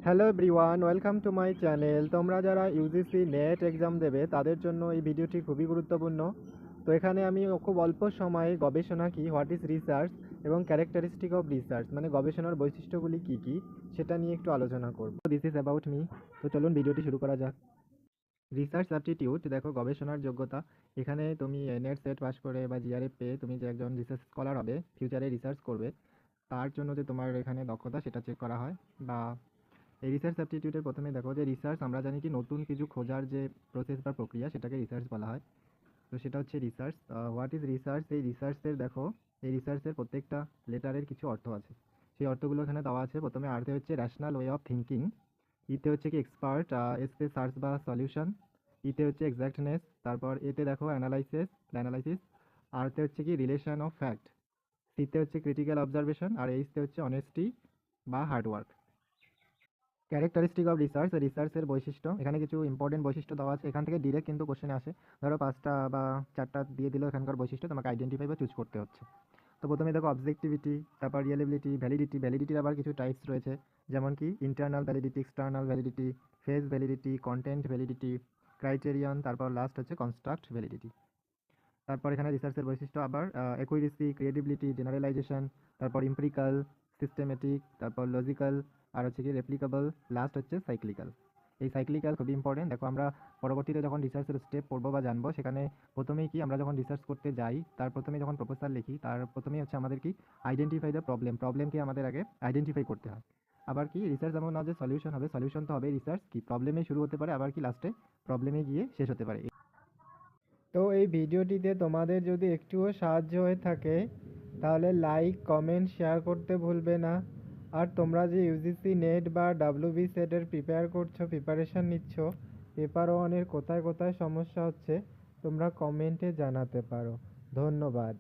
Hello everyone, welcome to my channel. তোমরা যারা UGC net exam দেবে তাদের জন্য এই ভিডিওটি খুবই গুরুত্বপূর্ণ। তো এখানে আমি খুব অল্প সময়ে গবেষণা কি, হোয়াট ইজ রিসার্চ এবং ক্যারেক্টারিস্টিক অফ রিসার্চ মানে গবেষণার বৈশিষ্ট্যগুলি কী কী সেটা নিয়ে একটু আলোচনা করব। This is about me. তো চলুন ভিডিওটি শুরু করা যাক। রিসার্চ অ্যাপটিটিউড, দেখো গবেষণার যোগ্যতা। এখানে তুমি নেট সেট পাস করে বা জিআরএফ পেয়ে তুমি যে একজন রিসার্চ স্কলার হবে, ফিউচারে রিসার্চ করবে, তার জন্য যে তোমার এখানে দক্ষতা সেটা চেক করা হয়। বা এই রিসার্চ অ্যাপটিটিউডের প্রথমে দেখো যে রিসার্চ, আমরা জানি কি নতুন কিছু খোঁজার যে প্রসেস বা প্রক্রিয়া সেটাকে রিসার্চ বলা হয়। তো সেটা হচ্ছে রিসার্চ। What is research? এই রিসার্চের দেখো, এই রিসার্চের প্রত্যেকটা লেটারের কিছু অর্থ আছে, সেই অর্থগুলো এখানে দেওয়া আছে। প্রথমে আর্থে হচ্ছে র্যাশনাল ওয়ে অফ থিঙ্কিং, ইতে হচ্ছে কি এক্সপার্ট, এসতে সার্চ বা সলিউশন, ইতে হচ্ছে এক্স্যাক্টনেস, তারপর এতে দেখো অ্যানালাইসিস, আরতে হচ্ছে কি রিলেশন অফ ফ্যাক্ট, সিতে হচ্ছে ক্রিটিক্যাল অবজারভেশন, আর এইচতে হচ্ছে অনেস্টি বা হার্ডওয়ার্ক। ক্যারেক্টারিস্টিক অফ রিসার্চ, রিসার্চের বৈশিষ্ট্য। এখানে কিছু ইম্পর্টেন্ট বৈশিষ্ট্য দেওয়া আছে, এখান থেকে ডিরেক্ট কিন্তু কোশ্চেনে আসে। ধরো 5টা বা 4টা দিয়ে দিলেও এখানকার বৈশিষ্ট্য তোমাকে আইডেন্টিফাই বা চুজ করতে হচ্ছে। তো প্রথমে দেখো অবজেক্টিভিটি, তারপর রিয়েলেবিলিটি, ভ্যালিডিটি। ভ্যালিডিটির আবার কিছু টাইপস রয়েছে, যেমন কি internal validity, external validity, phase validity, content validity, criterion, তারপর লাস্ট হচ্ছে কনস্ট্রাক্ট ভ্যালিডিটি। তারপর এখানে রিসার্চের বৈশিষ্ট্য আবার অ্যাকুরেসি, ক্রেডিবিলিটি, জেনারেলাইজেশন, তারপর এমপিরিক্যাল, সিস্টেমেটিক, তারপর লজিক্যাল, আর হচ্ছে কি রেপ্লিকেবল, লাস্ট হচ্ছে সাইক্লিক্যাল। এই সাইক্লিক্যাল খুবই ইম্পর্টেন্ট। দেখো আমরা পরবর্তীতে যখন রিসার্চের স্টেপ পড়বো বা জানবো, সেখানে প্রথমেই কি আমরা যখন রিসার্চ করতে যাই তার প্রথমেই যখন প্রপোজাল লিখি তার প্রথমেই হচ্ছে আমাদের কি আইডেন্টিফাই দ্য প্রবলেমকে আমাদের আগে আইডেন্টিফাই করতে হয়। আবার কি রিসার্চ এমন না যে সলিউশন হবে, সলিউশন তো হবে, রিসার্চ কি প্রবলেমে শুরু হতে পারে, আবার কি লাস্টে প্রবলেমে গিয়ে শেষ হতে পারে। তো এই ভিডিওটিতে তোমাদের যদি একটুও সাহায্য হয়ে থাকে তাহলে লাইক, কমেন্ট, শেয়ার করতে ভুলবে না। আর তোমরা যে ইউজিসি নেট বা ডাব্লিউবি সেটের প্রিপারেশন নিচ্ছ, পেপার ওয়ানের কোথায় কোথায় সমস্যা হচ্ছে তোমরা কমেন্টে জানাতে পারো। ধন্যবাদ।